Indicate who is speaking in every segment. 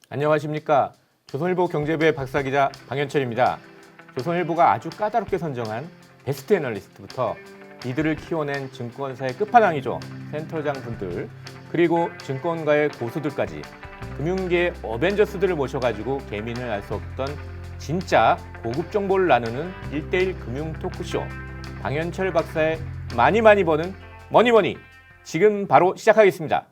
Speaker 1: 안녕하십니까. 조선일보 경제부의 박사기자 방현철입니다. 조선일보가 아주 까다롭게 선정한 베스트 애널리스트부터 이들을 키워낸 증권사의 끝판왕이죠. 센터장 분들, 그리고 증권가의 고수들까지 금융계의 어벤져스들을 모셔가지고 개민을 알 수 없던 진짜 고급 정보를 나누는 1대1 금융 토크쇼 방현철 박사의 많이 버는 머니머니 지금 바로 시작하겠습니다.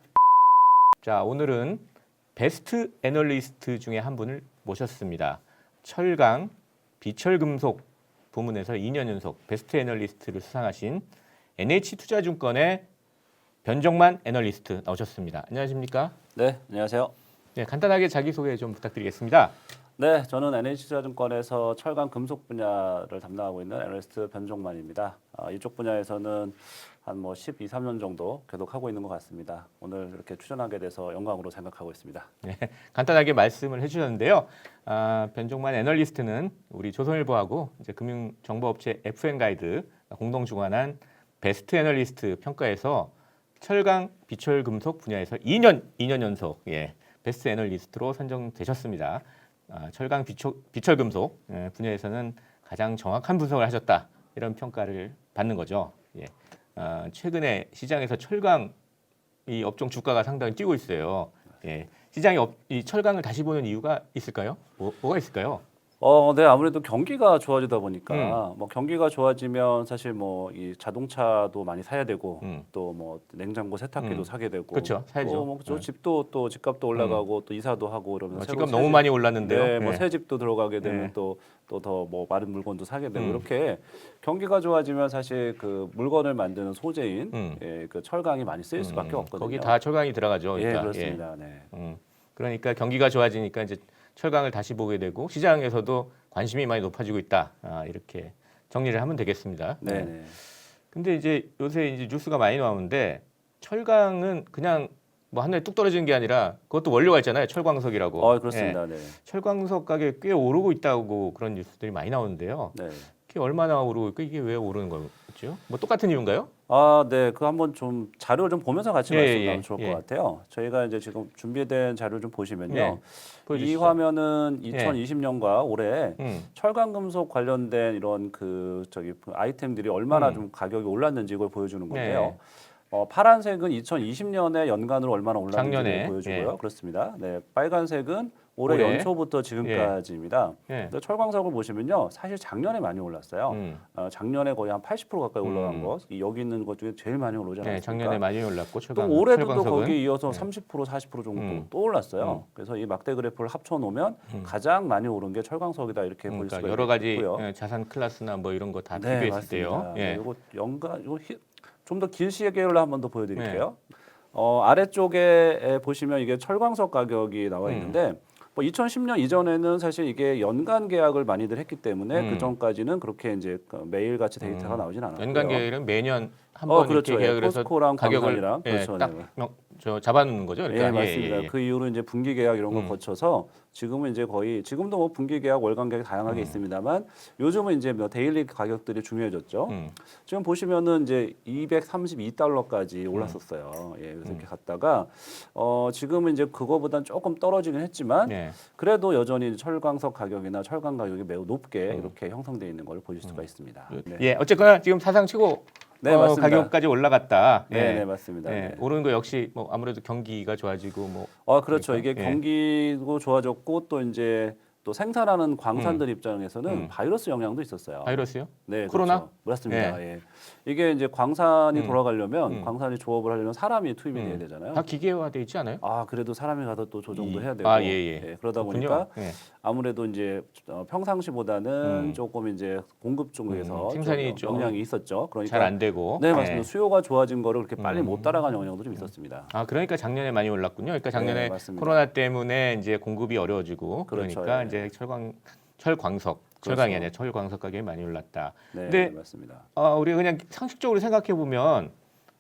Speaker 1: 자, 오늘은 베스트 애널리스트 중에 한 분을 모셨습니다. 철강, 비철금속 부문에서 2년 연속 베스트 애널리스트를 수상하신 NH투자증권의 변정만 애널리스트 나오셨습니다. 안녕하십니까?
Speaker 2: 네, 안녕하세요.
Speaker 1: 네, 간단하게 자기소개 좀 부탁드리겠습니다.
Speaker 2: 네, 저는 NH투자증권에서 철강 금속 분야를 담당하고 있는 애널리스트 변종만입니다. 이쪽 분야에서는 한 12, 13년 정도 계속 하고 있는 것 같습니다. 오늘 이렇게 출연하게 돼서 영광으로 생각하고 있습니다.
Speaker 1: 네, 간단하게 말씀을 해주셨는데요. 변종만 애널리스트는 우리 조선일보하고 이제 금융정보업체 FN가이드 공동 주관한 베스트 애널리스트 평가에서 철강, 비철금속 분야에서 2년 연속 베스트 애널리스트로 선정되셨습니다. 철강, 비철금속 분야에서는 가장 정확한 분석을 하셨다, 이런 평가를 받는 거죠. 최근에 시장에서 철강 이 업종 주가가 상당히 뛰고 있어요. 시장이 이 철강을 다시 보는 이유가 있을까요? 뭐가 있을까요?
Speaker 2: 네, 아무래도 경기가 좋아지다 보니까 경기가 좋아지면 사실 이 자동차도 많이 사야 되고 또 냉장고 세탁기도 사게 되고
Speaker 1: 그렇죠, 사야죠.
Speaker 2: 또 집도 또 집값도 올라가고 또 이사도 하고 그러면
Speaker 1: 집값 너무 많이 올랐는데요.
Speaker 2: 네, 새 집도 들어가게 되면 또 더 마른 물건도 사게 되고 이렇게 경기가 좋아지면 사실 그 물건을 만드는 소재인 그 철강이 많이 쓰일 수밖에 없거든요.
Speaker 1: 거기 다 철강이 들어가죠. 그러니까.
Speaker 2: 그렇습니다. 네.
Speaker 1: 그러니까 경기가 좋아지니까 이제 철강을 다시 보게 되고 시장에서도 관심이 많이 높아지고 있다. 이렇게 정리를 하면 되겠습니다.
Speaker 2: 네.
Speaker 1: 근데 이제 요새 이제 뉴스가 많이 나오는데 철강은 그냥 하늘에 뚝 떨어지는 게 아니라 그것도 원료가 있잖아요. 철광석이라고.
Speaker 2: 그렇습니다. 네.
Speaker 1: 철광석 가격이 꽤 오르고 있다고 그런 뉴스들이 많이 나오는데요.
Speaker 2: 네.
Speaker 1: 이게 얼마나 오르고 있고 이게 왜 오르는 거죠? 똑같은 이유인가요?
Speaker 2: 네. 그 한번 좀 자료 좀 보면서 같이 말씀 나누면 좋을 것 같아요. 저희가 이제 지금 준비된 자료 좀 보시면요. 이 화면은 2020년과 올해 철강금속 관련된 이런 그 아이템들이 얼마나 좀 가격이 올랐는지 이걸 보여주는 건데요. 파란색은 2020년에 연간으로 얼마나 올랐는지를 보여주고요. 그렇습니다. 네, 빨간색은 올해 연초부터 지금까지입니다. 근데 철광석을 보시면요, 사실 작년에 많이 올랐어요. 작년에 거의 한 80% 가까이 올라간 것. 여기 있는 것 중에 제일 많이 오르지 않았습니까?
Speaker 1: 작년에 많이 올랐고
Speaker 2: 또 올해도 또 거기에 이어서 30%, 40% 정도 또 올랐어요. 그래서 이 막대 그래프를 합쳐 놓으면 가장 많이 오른 게 철광석이다, 이렇게 볼 수가 있고요.
Speaker 1: 여러 가지 자산 클래스나 이런 거 다 비교했을 때요.
Speaker 2: 이거 좀 더 길 시계를 한 번 더 보여드릴게요. 아래쪽에 보시면 이게 철광석 가격이 나와 있는데 2010년 이전에는 사실 이게 연간 계약을 많이들 했기 때문에 그 전까지는 그렇게 이제 매일 같이 데이터가 나오진 않았고요.
Speaker 1: 연간 계약은 매년 한 번
Speaker 2: 그렇죠.
Speaker 1: 이렇게 계약을 해서
Speaker 2: 포스코랑
Speaker 1: 가격을
Speaker 2: 그렇죠.
Speaker 1: 딱 잡아놓는 거죠. 그러니까.
Speaker 2: 맞습니다. 그 이후로 이제 분기 계약 이런 걸 거쳐서 지금은 이제 거의 지금도 분기 계약, 월간 계약 다양하게 있습니다만 요즘은 이제 데일리 가격들이 중요해졌죠. 지금 보시면은 이제 232달러까지 올랐었어요. 그래서 이렇게 갔다가 지금은 이제 그거보단 조금 떨어지긴 했지만 그래도 여전히 철광석 가격이나 철강 가격이 매우 높게 이렇게 형성되어 있는 걸 보실 수가 있습니다.
Speaker 1: 어쨌거나 지금 사상 최고
Speaker 2: 맞습니다.
Speaker 1: 가격까지 올라갔다.
Speaker 2: 네, 맞습니다.
Speaker 1: 오르는 거 역시 아무래도 경기가 좋아지고
Speaker 2: 그렇죠.
Speaker 1: 그러니까.
Speaker 2: 이게 경기도 좋아졌고 또 이제 또 생산하는 광산들 입장에서는 바이러스 영향도 있었어요.
Speaker 1: 바이러스요?
Speaker 2: 네,
Speaker 1: 코로나?
Speaker 2: 그렇죠. 맞습니다. 이게 이제 광산이 돌아가려면 광산이 조업을 하려면 사람이 투입이 돼야 되잖아요.
Speaker 1: 다 기계화돼 있지 않아요?
Speaker 2: 그래도 사람이 가서 또 조정도 해야 되고. 그러다
Speaker 1: 그렇군요.
Speaker 2: 보니까 아무래도 이제 평상시보다는 조금 이제 공급 쪽에서
Speaker 1: 생산이
Speaker 2: 좀 영향이 있었죠. 그러니까
Speaker 1: 잘 안 되고.
Speaker 2: 네, 맞습니다. 수요가 좋아진 거를 그렇게 빨리 못 따라간 영향도 좀 있었습니다.
Speaker 1: 그러니까 작년에 많이 올랐군요. 그러니까 작년에 코로나 때문에 이제 공급이 어려워지고 그러니까 이제 철광석, 철강이 아니라 철광석 가격이 많이 올랐다. 근데
Speaker 2: 맞습니다.
Speaker 1: 우리가 그냥 상식적으로 생각해 보면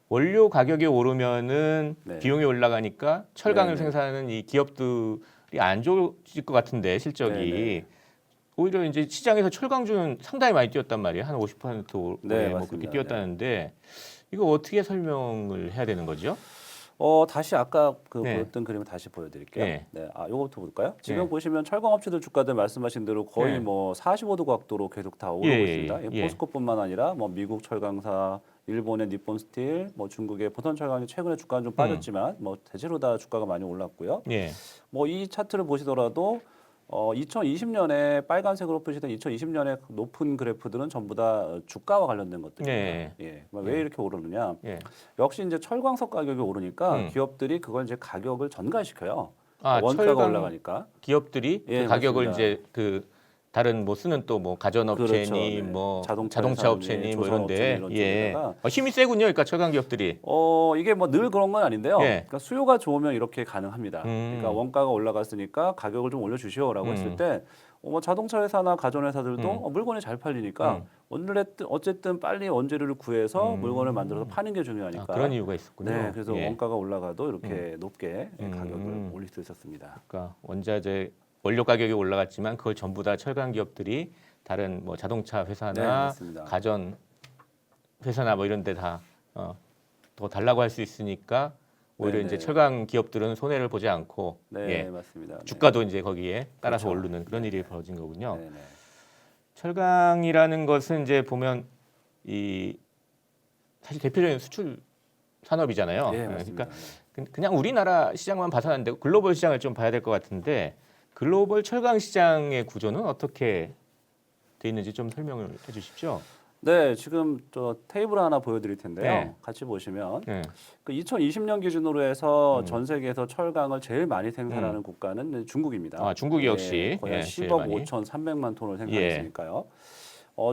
Speaker 1: 원료 가격이 오르면은 비용이 올라가니까 철강을 생산하는 이 기업들이 안 좋아질 것 같은데 실적이 오히려 이제 시장에서 철강주는 상당히 많이 뛰었단 말이에요. 한 50% 그렇게 뛰었다는데 이거 어떻게 설명을 해야 되는 거죠?
Speaker 2: 다시 아까
Speaker 1: 네.
Speaker 2: 보였던 그림을 다시 보여드릴게요.
Speaker 1: 네.
Speaker 2: 네, 요거부터 볼까요? 지금
Speaker 1: 네.
Speaker 2: 보시면 철강업체들 주가들 말씀하신 대로 거의
Speaker 1: 네.
Speaker 2: 뭐 45도 각도로 계속 다 오르고 있습니다. 포스코뿐만 아니라 뭐 미국 철강사, 일본의 니폰 스틸, 뭐 중국의 포선철강이 최근에 주가는 좀 빠졌지만 뭐 대체로 다 주가가 많이 올랐고요.
Speaker 1: 예.
Speaker 2: 뭐 이 차트를 보시더라도 2020년에 빨간색으로 표시된 2020년에 높은 그래프들은 전부 다 주가와 관련된 것들입니다. 예. 왜 이렇게 오르느냐?
Speaker 1: 예.
Speaker 2: 역시 이제 철광석 가격이 오르니까 기업들이 그걸 이제 가격을 전가시켜요. 원가가
Speaker 1: 철강
Speaker 2: 올라가니까
Speaker 1: 기업들이
Speaker 2: 예,
Speaker 1: 그 가격을
Speaker 2: 맞습니다.
Speaker 1: 이제 그 다른 뭐 쓰는 또 뭐 가전업체니
Speaker 2: 그렇죠. 네.
Speaker 1: 뭐
Speaker 2: 자동차
Speaker 1: 자동차
Speaker 2: 회사니,
Speaker 1: 업체니 뭐
Speaker 2: 조선업체니
Speaker 1: 이런데
Speaker 2: 이런
Speaker 1: 예.
Speaker 2: 쪽에다가
Speaker 1: 힘이 세군요. 그러니까 철강 기업들이.
Speaker 2: 이게 뭐 늘 그런 건 아닌데요.
Speaker 1: 예.
Speaker 2: 그러니까 수요가 좋으면 이렇게 가능합니다. 그러니까 원가가 올라갔으니까 가격을 좀 올려주시오라고 했을 때 뭐 자동차 회사나 가전 회사들도 물건이 잘 팔리니까 어쨌든 빨리 원재료를 구해서 물건을 만들어서 파는 게 중요하니까.
Speaker 1: 그런 이유가 있었군요.
Speaker 2: 네, 그래서
Speaker 1: 예.
Speaker 2: 원가가 올라가도 이렇게 높게 가격을 올릴 수 있었습니다.
Speaker 1: 그러니까 원자재 원료 가격이 올라갔지만 그걸 전부 다 철강 기업들이 다른 뭐 자동차
Speaker 2: 네,
Speaker 1: 회사나
Speaker 2: 맞습니다.
Speaker 1: 가전 회사나 뭐 이런 데 다 더 달라고 할 수 있으니까 오히려
Speaker 2: 네네.
Speaker 1: 이제 철강 기업들은 손해를 보지 않고
Speaker 2: 네,
Speaker 1: 예.
Speaker 2: 맞습니다. 네.
Speaker 1: 주가도 이제 거기에 따라서
Speaker 2: 그렇죠.
Speaker 1: 오르는 그런 일이 벌어진 거군요.
Speaker 2: 네, 네.
Speaker 1: 철강이라는 것은 이제 보면 이 사실 대표적인 수출 산업이잖아요.
Speaker 2: 네, 맞습니다.
Speaker 1: 그러니까 그냥 우리나라 시장만 봐서는 안 되고 글로벌 시장을 좀 봐야 될 것 같은데 글로벌 철강 시장의 구조는 어떻게 돼 있는지 좀 설명을 해주십시오.
Speaker 2: 네, 지금 저 테이블 하나 보여드릴 텐데요.
Speaker 1: 네.
Speaker 2: 같이 보시면
Speaker 1: 네.
Speaker 2: 그 2020년 기준으로 해서 전 세계에서 철강을 제일 많이 생산하는 국가는 중국입니다.
Speaker 1: 중국이 역시
Speaker 2: 거의 한
Speaker 1: 제일
Speaker 2: 10억
Speaker 1: 많이.
Speaker 2: 5,300만 톤을 생산했으니까요.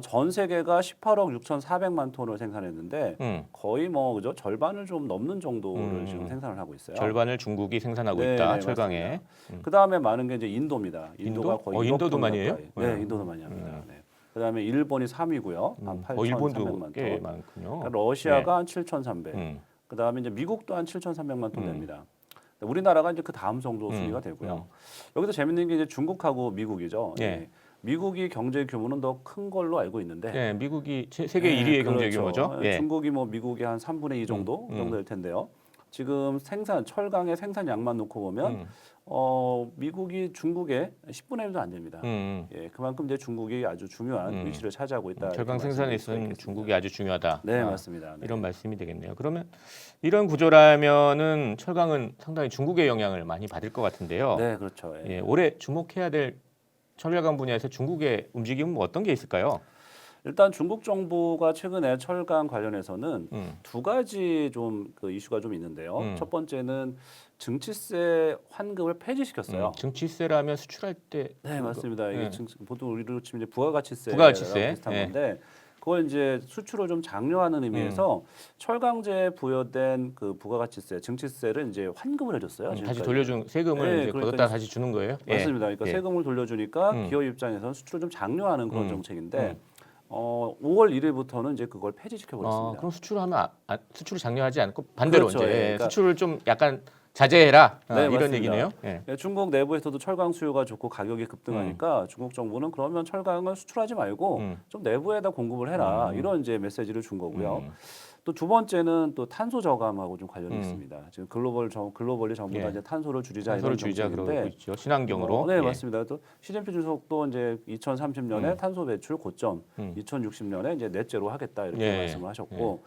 Speaker 2: 전 세계가 18억 6,400만 톤을 생산했는데 거의 뭐 그죠 절반을 좀 넘는 정도를 지금 생산을 하고 있어요.
Speaker 1: 절반을 중국이 생산하고
Speaker 2: 네,
Speaker 1: 있다.
Speaker 2: 네,
Speaker 1: 철강에.
Speaker 2: 그 다음에 많은 게 이제 인도입니다. 인도가
Speaker 1: 인도?
Speaker 2: 거의 1억
Speaker 1: 인도도
Speaker 2: 톤
Speaker 1: 많이 해요?
Speaker 2: 가까이. 네, 인도도 많이 합니다. 네. 그다음에 일본이 3위고요. 한
Speaker 1: 일본도
Speaker 2: 8,300만
Speaker 1: 꽤
Speaker 2: 톤.
Speaker 1: 많군요.
Speaker 2: 그러니까 러시아가 한 7,300.
Speaker 1: 음.
Speaker 2: 그다음에 이제 미국도 한 7,300만 톤 됩니다. 우리나라가 이제 그 다음 정도 순위가 되고요. 여기서 재밌는 게 이제 중국하고 미국이죠.
Speaker 1: 예.
Speaker 2: 예. 미국이 경제 규모는 더 큰 걸로 알고 있는데
Speaker 1: 네, 미국이 세계 1위의 경제
Speaker 2: 그렇죠.
Speaker 1: 규모죠. 예.
Speaker 2: 중국이 뭐 미국의 한 3분의 2 정도 그 정도 될 텐데요. 지금 철강의 생산량만 놓고 보면 미국이 중국의 10분의 1도 안 됩니다. 예, 그만큼 이제 중국이 아주 중요한 위치를 차지하고 있다.
Speaker 1: 철강 생산에 있어서는 중국이 아주 중요하다.
Speaker 2: 네, 맞습니다. 네.
Speaker 1: 이런 말씀이 되겠네요. 그러면 이런 구조라면은 철강은 상당히 중국의 영향을 많이 받을 것 같은데요.
Speaker 2: 네, 그렇죠. 예.
Speaker 1: 예, 올해 주목해야 될 철강 분야에서 중국의 움직임은 뭐 어떤 게 있을까요?
Speaker 2: 일단 중국 정부가 최근에 철강 관련해서는 두 가지 좀 그 이슈가 좀 있는데요. 첫 번째는 증치세 환급을 폐지시켰어요.
Speaker 1: 증치세라면 수출할 때
Speaker 2: 네, 맞습니다. 이게 보통 우리로 치면 이제 부가가치세 비슷한
Speaker 1: 예.
Speaker 2: 건데 그걸 이제 수출을 좀 장려하는 의미에서 철강제에 부여된 그 부가가치세, 증치세를 이제 환급을 해줬어요.
Speaker 1: 다시
Speaker 2: 지금까지.
Speaker 1: 돌려준 세금을
Speaker 2: 네,
Speaker 1: 이제
Speaker 2: 그러니까
Speaker 1: 걷었다 다시 주는 거예요?
Speaker 2: 맞습니다. 그러니까
Speaker 1: 예.
Speaker 2: 세금을 돌려주니까 기업 입장에서는 수출을 좀 장려하는 그런 정책인데 5월 1일부터는 이제 그걸 폐지시켜 버렸습니다.
Speaker 1: 그럼 수출하면 수출을 장려하지 않고 반대로
Speaker 2: 그렇죠.
Speaker 1: 이제
Speaker 2: 예, 그러니까
Speaker 1: 수출을 좀 약간 자제해라
Speaker 2: 네,
Speaker 1: 이런
Speaker 2: 맞습니다.
Speaker 1: 얘기네요. 예.
Speaker 2: 중국 내부에서도 철강 수요가 좋고 가격이 급등하니까 중국 정부는 그러면 철강을 수출하지 말고 좀 내부에다 공급을 해라 이런 이제 메시지를 준 거고요. 또 두 번째는 또 탄소 저감하고 좀 관련이 있습니다. 지금 글로벌리 전부 다
Speaker 1: 예.
Speaker 2: 이제 탄소를 줄이자
Speaker 1: 탄소를
Speaker 2: 이런
Speaker 1: 줄이자 그러고
Speaker 2: 정책인데
Speaker 1: 있죠. 친환경으로.
Speaker 2: 네,
Speaker 1: 예.
Speaker 2: 맞습니다. 또 시진핑 주석도 이제 2030년에 탄소 배출 고점, 2060년에 이제 넷제로 하겠다 이렇게
Speaker 1: 예.
Speaker 2: 말씀을 하셨고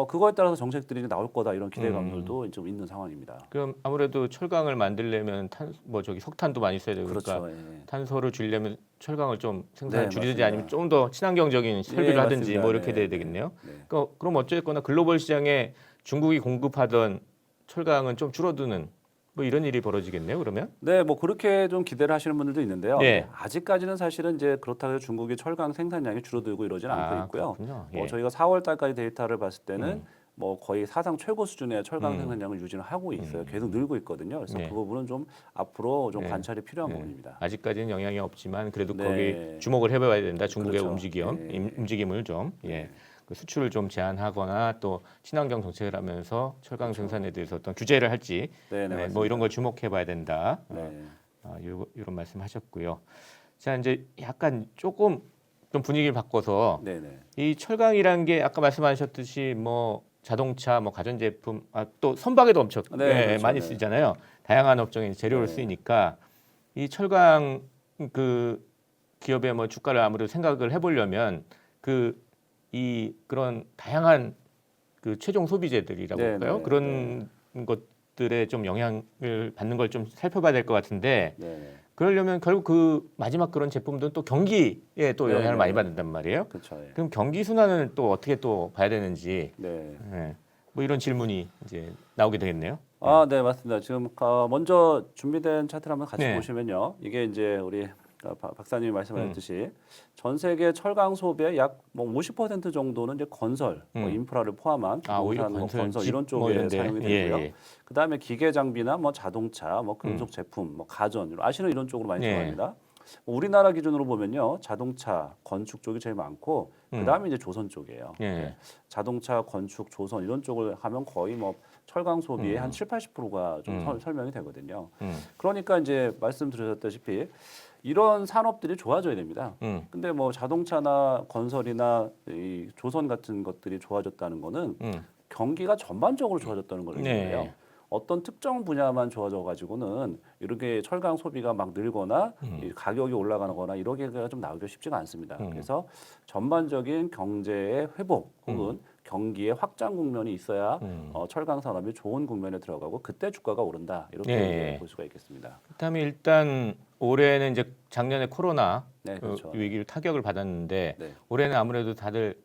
Speaker 2: 그거에 따라서 정책들이 이제 나올 거다 이런 기대감들도 좀 있는 상황입니다.
Speaker 1: 그럼 아무래도 철강을 만들려면 석탄도 많이 써야 되고
Speaker 2: 그렇죠.
Speaker 1: 그러니까
Speaker 2: 예.
Speaker 1: 탄소를 줄이려면 철강을 좀 생산을
Speaker 2: 네,
Speaker 1: 줄이든지
Speaker 2: 맞습니다.
Speaker 1: 아니면 좀 더 친환경적인 설비를
Speaker 2: 예,
Speaker 1: 하든지
Speaker 2: 맞습니다.
Speaker 1: 뭐 이렇게
Speaker 2: 네,
Speaker 1: 돼야
Speaker 2: 네,
Speaker 1: 되겠네요.
Speaker 2: 네.
Speaker 1: 그럼 어쨌거나 글로벌 시장에 중국이 공급하던 철강은 좀 줄어드는 뭐 이런 일이 벌어지겠네요. 그러면
Speaker 2: 네, 뭐 그렇게 좀 기대를 하시는 분들도 있는데요.
Speaker 1: 예.
Speaker 2: 아직까지는 사실은 이제 그렇다고 해서 중국의 철강 생산량이 줄어들고 이러지는 않고 있고요.
Speaker 1: 그렇군요. 예.
Speaker 2: 저희가 4월 달까지 데이터를 봤을 때는 뭐 거의 사상 최고 수준의 철강 생산량을 유지를 하고 있어요. 계속 늘고 있거든요. 그래서
Speaker 1: 네.
Speaker 2: 그 부분은 좀 앞으로 좀
Speaker 1: 네.
Speaker 2: 관찰이 필요한
Speaker 1: 네.
Speaker 2: 부분입니다.
Speaker 1: 아직까지는 영향이 없지만 그래도
Speaker 2: 네.
Speaker 1: 거기 주목을 해봐야 된다. 중국의
Speaker 2: 그렇죠.
Speaker 1: 움직임을 좀 그 수출을 좀 제한하거나 또 친환경 정책을 하면서 철강 생산에 대해서 어떤 규제를 할지 뭐 이런 걸 주목해봐야 된다. 이런 말씀하셨고요. 자 이제 약간 조금 좀 분위기를 바꿔서 이 철강이란 게 아까 말씀하셨듯이 뭐 자동차, 뭐 가전제품, 또 선박에도 엄청
Speaker 2: 그렇죠.
Speaker 1: 많이 쓰잖아요. 다양한 업종에 재료를 쓰이니까 이 철강 그 기업의 뭐 주가를 아무래도 생각을 해보려면 그런 다양한 그 최종 소비재들이라고 할까요? 그런 것들에 좀 영향을 받는 걸 좀 살펴봐야 될 것 같은데 그러려면 결국 그 마지막 그런 제품들은 또 경기에 또 영향을 많이 받는단 말이에요.
Speaker 2: 그렇죠.
Speaker 1: 그럼 경기 순환을 또 어떻게 또 봐야 되는지 뭐 이런 질문이 이제 나오게 되겠네요.
Speaker 2: 네, 맞습니다. 지금 먼저 준비된 차트를 한번 같이 보시면요. 이게 이제 우리 박사님이 말씀하셨듯이 전 세계 철강 소비의 약 뭐 50% 정도는 이제 건설, 뭐 인프라를 포함한 부동산, 뭐 건설 이런 쪽에 사용이 되고요. 그다음에 기계 장비나 뭐 자동차, 뭐 금속 제품, 뭐 가전 아시는 이런 쪽으로 많이 들어갑니다. 우리나라 기준으로 보면요, 자동차, 건축 쪽이 제일 많고 그다음에 이제 조선 쪽이에요. 자동차, 건축, 조선 이런 쪽을 하면 거의 뭐 철강 소비의 한 7, 80%가 좀 설명이 되거든요. 그러니까 이제 말씀드렸다시피 이런 산업들이 좋아져야 됩니다. 근데 뭐 자동차나 건설이나 이 조선 같은 것들이 좋아졌다는 거는 경기가 전반적으로 좋아졌다는 걸 의미해요. 거예요. 어떤 특정 분야만 좋아져 가지고는 이렇게 철강 소비가 막 늘거나 이 가격이 올라가거나 이러기가 좀 나오기가 쉽지가 않습니다. 그래서 전반적인 경제의 회복 혹은 경기의 확장 국면이 있어야 철강 산업이 좋은 국면에 들어가고 그때 주가가 오른다 이렇게 볼 수가 있겠습니다.
Speaker 1: 그다음에 일단 올해는 이제 작년에 코로나
Speaker 2: 그렇죠.
Speaker 1: 위기를 타격을 받았는데 올해는 아무래도 다들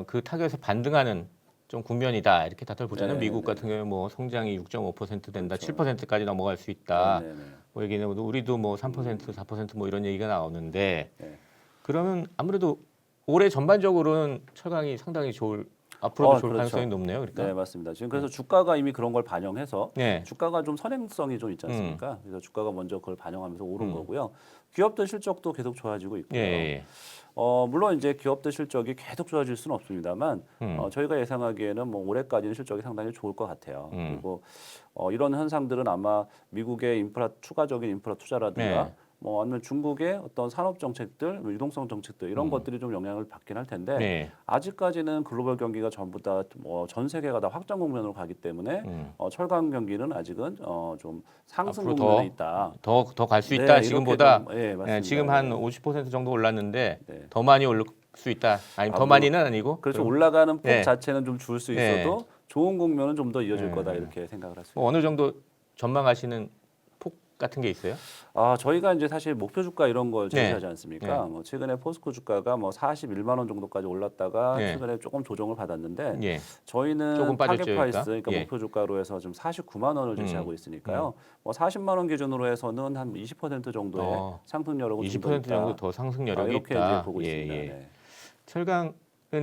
Speaker 1: 그 타격에서 반등하는 좀 국면이다 이렇게 다들 보잖아요. 미국 같은 경우에 뭐 성장이 6.5% 된다, 7%까지 넘어갈 수 있다. 뭐 얘기는 우리도 뭐 3%, 4%뭐 이런 얘기가 나오는데 그러면 아무래도 올해 전반적으로는 철강이 상당히 앞으로도 좋을 가능성이 높네요. 그러니까.
Speaker 2: 네, 맞습니다. 지금 그래서 주가가 이미 그런 걸 반영해서 주가가 좀 선행성이 좀 있지 않습니까? 그래서 주가가 먼저 그걸 반영하면서 오른 거고요. 기업들 실적도 계속 좋아지고 있고요. 물론 이제 기업들 실적이 계속 좋아질 수는 없습니다만 저희가 예상하기에는 뭐 올해까지는 실적이 상당히 좋을 것 같아요. 그리고 이런 현상들은 아마 미국의 추가적인 인프라 투자라든가 뭐 아니면 중국의 어떤 산업 정책들, 유동성 정책들 이런 것들이 좀 영향을 받긴 할 텐데 아직까지는 글로벌 경기가 전부 다 뭐 전 세계가 다 확장 국면으로 가기 때문에 철강 경기는 아직은 좀 상승 국면에 있다.
Speaker 1: 더 갈 수 있다. 지금보다 지금 한
Speaker 2: 네.
Speaker 1: 50% 정도 올랐는데 더 많이 오를 수 있다. 아니면 더 많이는 아니고.
Speaker 2: 그렇죠. 올라가는 폭 자체는 좀 줄 수 있어도 좋은 국면은 좀 더 이어질 거다 이렇게 생각을 할 수 있습니다.
Speaker 1: 어느 정도 전망하시는 폭 같은 게 있어요?
Speaker 2: 저희가 이제 사실 목표 주가 이런 걸 제시하지 않습니까? 뭐 최근에 포스코 주가가 뭐 41만 원 정도까지 올랐다가 최근에 조금 조정을 받았는데 저희는
Speaker 1: 조금
Speaker 2: 타겟
Speaker 1: 빠졌죠,
Speaker 2: 프라이스
Speaker 1: 그러니까.
Speaker 2: 그러니까 목표 주가로 해서 지금 49만 원을 제시하고 있으니까요. 뭐 40만 원 기준으로 해서는 한 20% 정도의 상승 여력은
Speaker 1: 20% 정도 더 상승 여력이
Speaker 2: 이렇게
Speaker 1: 있다.
Speaker 2: 이제 보고 있습니다.
Speaker 1: 철강은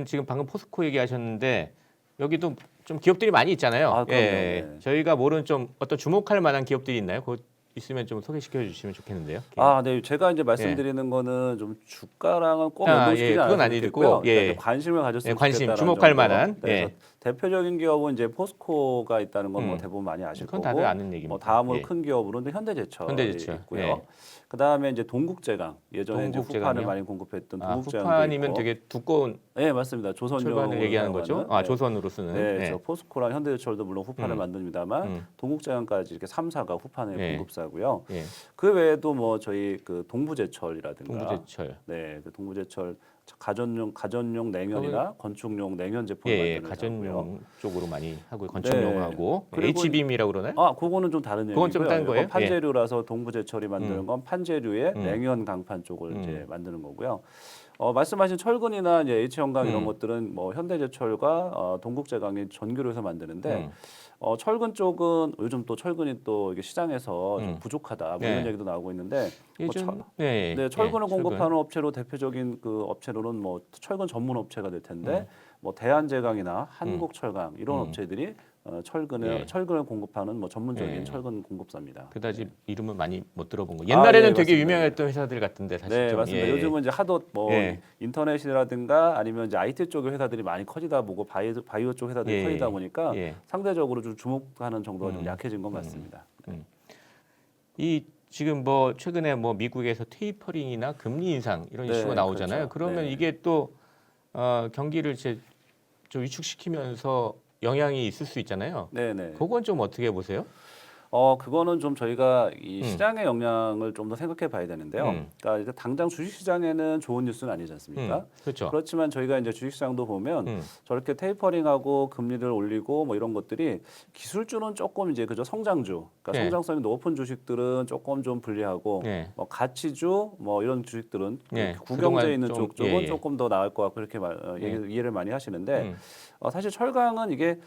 Speaker 1: 지금 방금 포스코 얘기하셨는데 여기도 좀 기업들이 많이 있잖아요.
Speaker 2: 그럼요.
Speaker 1: 저희가 모르는 좀 어떤 주목할 만한 기업들이 있나요? 그거 있으면 좀 소개시켜 주시면 좋겠는데요.
Speaker 2: 네. 제가 이제 말씀드리는 거는 좀 주가랑은 꼭 연동시키지
Speaker 1: 그건
Speaker 2: 않아도 좋겠고요.
Speaker 1: 아니고
Speaker 2: 관심을 가졌으면 좋겠다는
Speaker 1: 주목할
Speaker 2: 정도.
Speaker 1: 만한.
Speaker 2: 그래서 대표적인 기업은 이제 포스코가 있다는 건 뭐 대부분 많이 아실
Speaker 1: 그건
Speaker 2: 거고.
Speaker 1: 다들 아는 얘기입니다.
Speaker 2: 뭐 다음으로 큰 기업으로는 현대제철이 있고요. 그다음에 이제 동국제강 예전에 이제 후판을 많이 공급했던 동국제강도
Speaker 1: 후판이면
Speaker 2: 있고.
Speaker 1: 되게 두꺼운
Speaker 2: 맞습니다.
Speaker 1: 철관을 얘기하는 거죠. 조선으로 쓰는.
Speaker 2: 저 포스코랑 현대제철도 물론 후판을 만듭니다만 동국제강까지 이렇게 3사가 후판의 공급사고요. 그 외에도 뭐 저희 그 동부제철이라든가 그 동부제철 가전용 냉연이나 건축용 냉연 제품 만드는
Speaker 1: 가전용 쪽으로 많이 하고 건축용하고 H빔이라고 그러나요?
Speaker 2: 그거는 좀 다른 얘기고요.
Speaker 1: 그건 좀 다른 거예요?
Speaker 2: 판재료라서 동부제철이 만드는 건 판재료의 냉연 강판 쪽을 이제 만드는 거고요. 말씀하신 철근이나 이제 H형강 이런 것들은 뭐 현대제철과 동국제강이 전기로 해서 만드는데 철근 쪽은 요즘 또 철근이 또 이게 시장에서 좀 부족하다 뭐 이런 얘기도 나오고 있는데 철근을 공급하는 업체로 대표적인 그 업체로는 뭐 철근 전문 업체가 될 텐데 뭐 대한제강이나 한국철강 이런 업체들이 철근을 공급하는 뭐 전문적인 철근 공급사입니다.
Speaker 1: 그다지 이름은 많이 못 들어본 거. 옛날에는 되게 유명했던 회사들 같은데 사실 좀.
Speaker 2: 맞습니다. 요즘은 이제 하도 뭐 인터넷이라든가 아니면 이제 IT 쪽의 회사들이 많이 커지다 보고 바이오 쪽 회사들이 커지다 보니까 상대적으로 좀 주목하는 정도가 좀 약해진 건 맞습니다.
Speaker 1: 이 지금 뭐 최근에 뭐 미국에서 테이퍼링이나 금리 인상 이런 이슈가 나오잖아요. 그러면 이게 또 경기를 좀 위축시키면서 영향이 있을 수 있잖아요.
Speaker 2: 네네.
Speaker 1: 그건 좀 어떻게 보세요?
Speaker 2: 그거는 좀 저희가 이 시장의 영향을 좀 더 생각해 봐야 되는데요. 그러니까 이제 당장 주식시장에는 좋은 뉴스는 아니지 않습니까?
Speaker 1: 그렇죠.
Speaker 2: 그렇지만 저희가 이제 주식시장도 보면 저렇게 테이퍼링하고 금리를 올리고 뭐 이런 것들이 기술주는 조금 이제 그죠 성장주, 그러니까
Speaker 1: 네.
Speaker 2: 성장성이 높은 주식들은 조금 좀 불리하고
Speaker 1: 네.
Speaker 2: 뭐 가치주 뭐 이런 주식들은
Speaker 1: 네.
Speaker 2: 구경제 있는
Speaker 1: 좀,
Speaker 2: 쪽은
Speaker 1: 예, 예.
Speaker 2: 조금 더 나을 것 같고 이렇게 이해를 많이 하시는데 사실 철강은 이게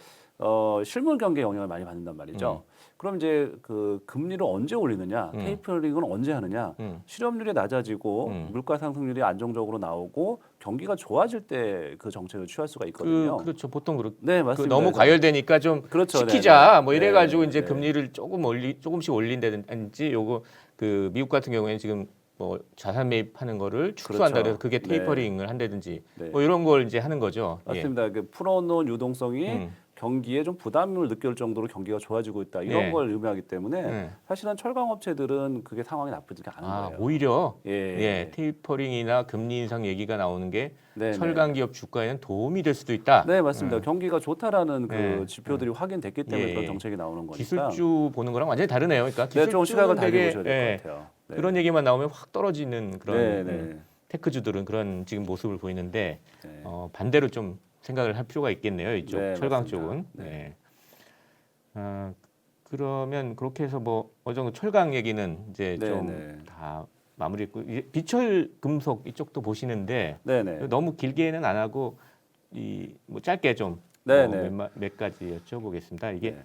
Speaker 2: 실물 경기에 영향을 많이 받는단 말이죠. 그럼 이제 그 금리를 언제 올리느냐, 테이퍼링은 언제 하느냐, 실업률이 낮아지고 물가 상승률이 안정적으로 나오고 경기가 좋아질 때 그 정책을 취할 수가 있거든요.
Speaker 1: 그렇죠. 보통
Speaker 2: 네, 맞습니다.
Speaker 1: 너무 과열되니까 좀
Speaker 2: 그렇죠.
Speaker 1: 시키자
Speaker 2: 네네.
Speaker 1: 뭐 이래가지고
Speaker 2: 네,
Speaker 1: 이제
Speaker 2: 네.
Speaker 1: 금리를 조금씩 올린다든지 요거 그 미국 같은 경우에는 지금 뭐 자산 매입하는 거를 축소한다
Speaker 2: 그렇죠.
Speaker 1: 그래서 그게
Speaker 2: 네.
Speaker 1: 테이퍼링을 한다든지
Speaker 2: 네.
Speaker 1: 뭐 이런 걸 이제 하는 거죠. 예.
Speaker 2: 맞습니다. 그 풀어놓은 유동성이
Speaker 1: 음.
Speaker 2: 경기에 좀 부담을 느낄 정도로 경기가 좋아지고 있다 이런
Speaker 1: 네.
Speaker 2: 걸 의미하기 때문에
Speaker 1: 네.
Speaker 2: 사실은 철강 업체들은 그게 상황이 나쁘지가 않은 거예요.
Speaker 1: 오히려
Speaker 2: 예.
Speaker 1: 테이퍼링이나 금리 인상 얘기가 나오는 게
Speaker 2: 네네.
Speaker 1: 철강 기업 주가에는 도움이 될 수도 있다.
Speaker 2: 네, 맞습니다. 경기가 좋다라는 그
Speaker 1: 네.
Speaker 2: 지표들이 확인됐기 때문에
Speaker 1: 예,
Speaker 2: 그런
Speaker 1: 예.
Speaker 2: 정책이 나오는 거니까.
Speaker 1: 기술주 보는 거랑 완전히 다르네요. 그러니까
Speaker 2: 네, 좀 시각을
Speaker 1: 기술주는
Speaker 2: 달리
Speaker 1: 되게
Speaker 2: 보셔야 될 것 같아요. 네.
Speaker 1: 그런 얘기만 나오면 확 떨어지는 그런
Speaker 2: 네, 네.
Speaker 1: 테크주들은 그런 지금 모습을 보이는데
Speaker 2: 네.
Speaker 1: 반대로 좀 생각을 할 필요가 있겠네요. 이쪽
Speaker 2: 네,
Speaker 1: 철강
Speaker 2: 맞습니다.
Speaker 1: 쪽은.
Speaker 2: 네.
Speaker 1: 네. 그러면 그렇게 해서 뭐 어느 정도 철강 얘기는 이제
Speaker 2: 네,
Speaker 1: 좀
Speaker 2: 네.
Speaker 1: 다 마무리했고 이제 비철 금속 이쪽도 보시는데
Speaker 2: 네, 네.
Speaker 1: 너무 길게는 안 하고 이 뭐 짧게 좀
Speaker 2: 네, 네.
Speaker 1: 몇 가지 여쭤보겠습니다. 이게
Speaker 2: 네.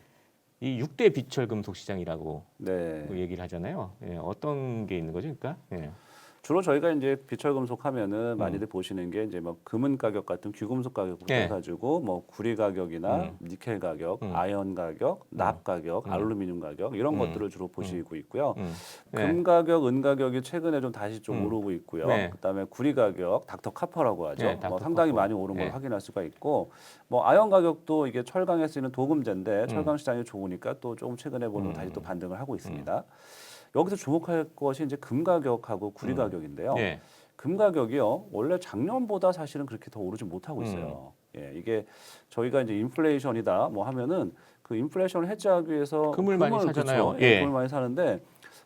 Speaker 1: 이 6대 비철 금속 시장이라고
Speaker 2: 네.
Speaker 1: 얘기를 하잖아요. 예, 어떤 게 있는 거죠, 그러니까? 예.
Speaker 2: 주로 저희가 이제 비철 금속 하면은 많이들 보시는 게 이제 뭐 금은 가격 같은 귀금속 가격부터
Speaker 1: 네.
Speaker 2: 해가지고 뭐 구리 가격이나 니켈 가격, 아연 가격, 납 가격, 알루미늄 가격 이런 것들을 주로 보시고 있고요. 금 가격, 은 가격이 최근에 좀 다시 좀 오르고 있고요.
Speaker 1: 네.
Speaker 2: 그다음에 구리 가격, 닥터 카퍼라고 하죠.
Speaker 1: 네,
Speaker 2: 뭐
Speaker 1: 닥터
Speaker 2: 상당히
Speaker 1: 카퍼.
Speaker 2: 많이 오른 걸
Speaker 1: 네.
Speaker 2: 확인할 수가 있고, 뭐 아연 가격도 이게 철강에 쓰이는 도금제인데 철강 시장이 좋으니까 또 조금 최근에 보면 다시 또 반등을 하고 있습니다. 여기서 주목할 것이 이제 금 가격하고 구리 가격인데요.
Speaker 1: 예.
Speaker 2: 금 가격이요. 원래 작년보다 사실은 그렇게 더 오르지 못하고 있어요. 예, 이게 저희가 이제 인플레이션이다 뭐 하면은 그 인플레이션을 해지하기 위해서
Speaker 1: 금을 많이 사잖아요.
Speaker 2: 그쵸?
Speaker 1: 예.
Speaker 2: 금을 많이 사는데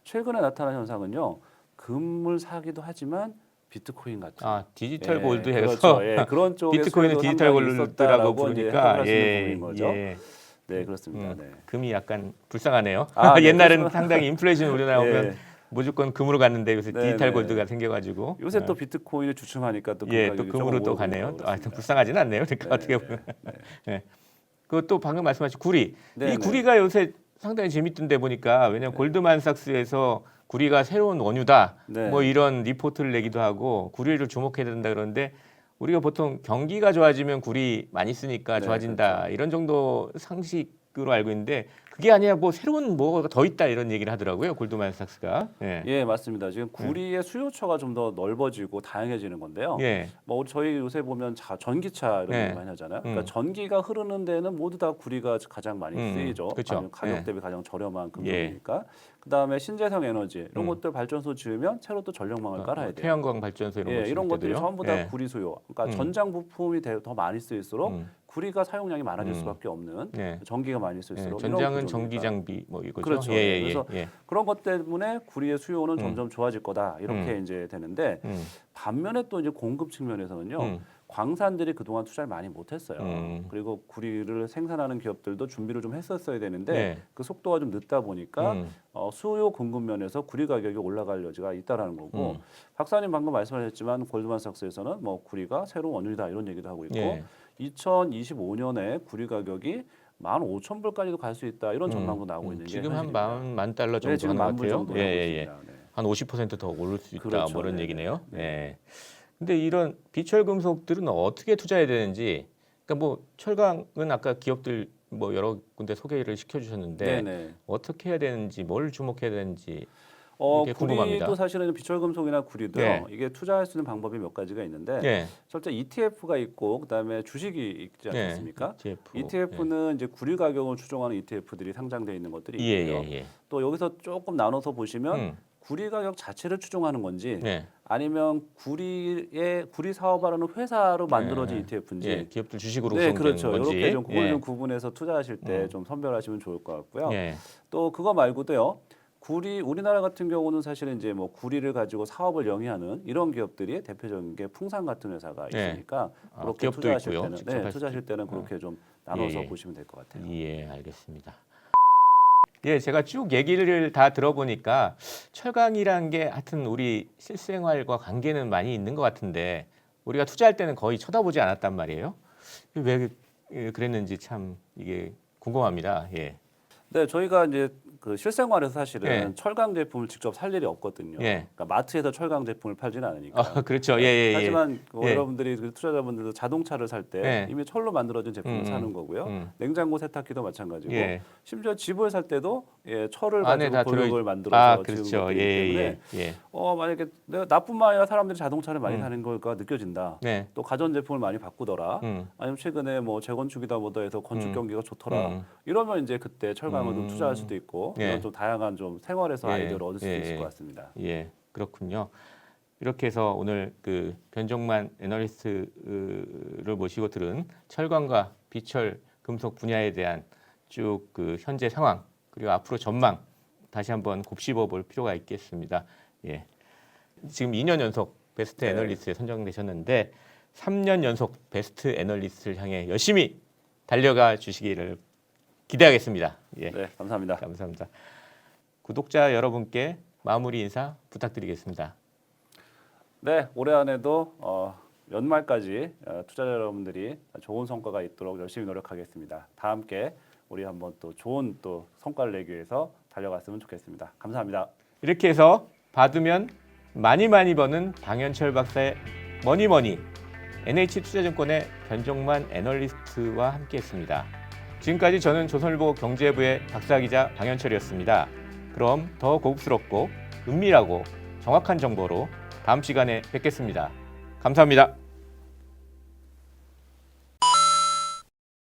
Speaker 2: 최근에 나타난 현상은요. 금을 사기도 하지만 비트코인 같은
Speaker 1: 디지털 골드
Speaker 2: 그렇죠.
Speaker 1: 해서
Speaker 2: 예, 그런 쪽에
Speaker 1: 비트코인은
Speaker 2: 수요도
Speaker 1: 디지털
Speaker 2: 상당히
Speaker 1: 골드라고
Speaker 2: 있었다라고 이제
Speaker 1: 부르니까
Speaker 2: 해석을 하시는 부분인 거죠.
Speaker 1: 예.
Speaker 2: 네, 그렇습니다. 네.
Speaker 1: 금이 약간 불쌍하네요.
Speaker 2: 네,
Speaker 1: 옛날에는
Speaker 2: 그렇지만-
Speaker 1: 상당히 인플레이션 우려 나오면
Speaker 2: 예.
Speaker 1: 무조건 금으로 갔는데 요새
Speaker 2: 네,
Speaker 1: 디지털
Speaker 2: 네.
Speaker 1: 골드가 생겨가지고
Speaker 2: 요새 또 비트코인을 주춤하니까 또 금
Speaker 1: 또
Speaker 2: 가격이
Speaker 1: 금으로
Speaker 2: 조금
Speaker 1: 또
Speaker 2: 오르고
Speaker 1: 가네요.
Speaker 2: 있고
Speaker 1: 좀
Speaker 2: 그렇습니다.
Speaker 1: 불쌍하진 않네요. 그러니까
Speaker 2: 네,
Speaker 1: 어떻게 보면. 네. 그것도 방금 말씀하신 구리.
Speaker 2: 네,
Speaker 1: 이
Speaker 2: 네.
Speaker 1: 구리가 요새 상당히 재밌던데 보니까 왜냐면 골드만삭스에서 구리가 새로운 원유다.
Speaker 2: 네.
Speaker 1: 뭐 이런 리포트를 내기도 하고 구리를 주목해야 된다 그러는데 우리가 보통 경기가 좋아지면 구리 많이 쓰니까
Speaker 2: 네,
Speaker 1: 좋아진다.
Speaker 2: 그렇죠.
Speaker 1: 이런 정도 상식으로 알고 있는데 그게 아니라 뭐 새로운 뭐가 더 있다 이런 얘기를 하더라고요. 골드만삭스가. 예.
Speaker 2: 예, 맞습니다. 지금 구리의 수요처가 좀 더 넓어지고 다양해지는 건데요.
Speaker 1: 예.
Speaker 2: 뭐 저희 요새 보면 전기차 이런
Speaker 1: 예.
Speaker 2: 얘기 많이 하잖아요. 그러니까 전기가 흐르는 데는 모두 다 구리가 가장 많이 쓰이죠.
Speaker 1: 그렇죠.
Speaker 2: 가격
Speaker 1: 예.
Speaker 2: 대비 가장 저렴한 금속이니까. 그다음에 신재생 에너지 이런 것들 발전소 지으면 새로 또 전력망을 깔아야 돼요.
Speaker 1: 태양광 발전소 이런 거
Speaker 2: 예, 이런 것들이
Speaker 1: 때도요.
Speaker 2: 전부 다
Speaker 1: 예.
Speaker 2: 구리 수요. 그러니까 전장 부품이 더 많이 쓰일수록 구리가 사용량이 많아질 수밖에 없는
Speaker 1: 네.
Speaker 2: 전기가 많이 쓸수록 이런
Speaker 1: 전장은
Speaker 2: 구조니까.
Speaker 1: 전기 장비 뭐 이거죠.
Speaker 2: 그렇죠.
Speaker 1: 예,
Speaker 2: 그래서
Speaker 1: 예.
Speaker 2: 그런 것 때문에 구리의 수요는 점점 좋아질 거다 이렇게 이제 되는데 반면에 또 이제 공급 측면에서는요. 광산들이 그동안 투자를 많이 못했어요. 그리고 구리를 생산하는 기업들도 준비를 좀 했었어야 되는데
Speaker 1: 네.
Speaker 2: 그 속도가 좀 늦다 보니까 수요 공급 면에서 구리 가격이 올라갈 여지가 있다라는 거고 박사님 방금 말씀하셨지만 골드만삭스에서는 뭐 구리가 새로운 원유다 이런 얘기도 하고 있고
Speaker 1: 예.
Speaker 2: 2025년에 구리 가격이 15,000불까지도 갈 수 있다 이런 전망도 나오고 있는 게
Speaker 1: 지금 한
Speaker 2: 현실입니다.
Speaker 1: 10,000만 달러 정도
Speaker 2: 네, 지금
Speaker 1: 하는 것
Speaker 2: 10,000불
Speaker 1: 같아요.
Speaker 2: 정도
Speaker 1: 예,
Speaker 2: 하고
Speaker 1: 예, 예.
Speaker 2: 있습니다. 네.
Speaker 1: 한 50%더 오를 수 있다
Speaker 2: 그렇죠.
Speaker 1: 뭐 이런
Speaker 2: 네,
Speaker 1: 얘기네요.
Speaker 2: 네.
Speaker 1: 예. 근데 이런 비철 금속들은 어떻게 투자해야 되는지 그러니까 뭐 철강은 아까 기업들 뭐 여러 군데 소개를 시켜 주셨는데
Speaker 2: 네네.
Speaker 1: 어떻게 해야 되는지 뭘 주목해야 되는지 이게 궁금합니다.
Speaker 2: 구리도 사실은 비철금속이나 구리도요.
Speaker 1: 네.
Speaker 2: 이게 투자할 수 있는 방법이 몇 가지가 있는데
Speaker 1: 예.
Speaker 2: 실제 ETF가 있고 그다음에 주식이 있지
Speaker 1: 예.
Speaker 2: 않습니까?
Speaker 1: ETF.
Speaker 2: ETF는 이제 구리 가격을 추종하는 ETF들이 상장되어 있는 것들이
Speaker 1: 예,
Speaker 2: 있고요.
Speaker 1: 예, 예.
Speaker 2: 또 여기서 조금 나눠서 보시면 구리 가격 자체를 추종하는 건지
Speaker 1: 네.
Speaker 2: 아니면 구리 사업하려는 회사로 만들어진 ETF인지
Speaker 1: 예, 기업들 주식으로
Speaker 2: 네,
Speaker 1: 구성된
Speaker 2: 그렇죠.
Speaker 1: 건지
Speaker 2: 이렇게 좀 그걸 좀 구분해서 투자하실 때 좀 선별하시면 좋을 것 같고요. 또 그거 말고도요. 우리나라 같은 경우는 사실은 이제 뭐 구리를 가지고 사업을 영위하는 이런 기업들이 대표적인 게 풍산 같은 회사가 있으니까 그렇게 투자하실
Speaker 1: 있고요.
Speaker 2: 때는 투자하실 때는 그렇게 좀 나눠서 보시면 될 것 같아요.
Speaker 1: 예, 알겠습니다. 예, 제가 쭉 얘기를 다 들어보니까 철강이란 게 하여튼 우리 실생활과 관계는 많이 있는 것 같은데 우리가 투자할 때는 거의 쳐다보지 않았단 말이에요. 왜 그랬는지 참 이게 궁금합니다. 예.
Speaker 2: 네, 저희가 이제 그 실생활에서 사실은 철강 제품을 직접 살 일이 없거든요. 그러니까 마트에서 철강 제품을 팔지는 않으니까.
Speaker 1: 그렇죠.
Speaker 2: 하지만 여러분들이 투자자분들도 자동차를 살 때 이미 철로 만들어진 제품을 사는 거고요. 냉장고 세탁기도 마찬가지고 심지어 집을 살 때도 철을 가지고 골격을 만들어서 지은 것이기 때문에 만약에 내가 나뿐만 아니라 사람들이 자동차를 많이 사는 걸까 느껴진다. 또 가전 제품을 많이 바꾸더라. 아니면 최근에 뭐 재건축이다 뭐다 해서 건축 경기가 좋더라. 이러면 이제 그때 철강을 좀 투자할 수도 있고 이런 좀 다양한 좀 생활에서 아이디어를 얻을 수도 있을 것 같습니다.
Speaker 1: 예, 그렇군요. 이렇게 해서 오늘 그 변종만 애널리스트를 모시고 들은 철강과 비철 금속 분야에 대한 쭉 그 현재 상황 그리고 앞으로 전망 다시 한번 곱씹어 볼 필요가 있겠습니다. 예. 지금 2년 연속 베스트 애널리스트에 선정되셨는데 3년 연속 베스트 애널리스트를 향해 열심히 달려가 주시기를 기대하겠습니다. 예.
Speaker 2: 네, 감사합니다.
Speaker 1: 감사합니다. 구독자 여러분께 마무리 인사 부탁드리겠습니다.
Speaker 2: 네, 올해 안에도 연말까지 투자자 여러분들이 좋은 성과가 있도록 열심히 노력하겠습니다. 다 함께 우리 한번 또 좋은 또 성과를 내기 위해서 달려갔으면 좋겠습니다. 감사합니다.
Speaker 1: 이렇게 해서 받으면 많이 버는 방현철 박사의 머니머니 NH투자증권의 변종만 애널리스트와 함께했습니다. 지금까지 저는 조선일보 경제부의 박사기자 방현철이었습니다. 그럼 더 고급스럽고 은밀하고 정확한 정보로 다음 시간에 뵙겠습니다. 감사합니다.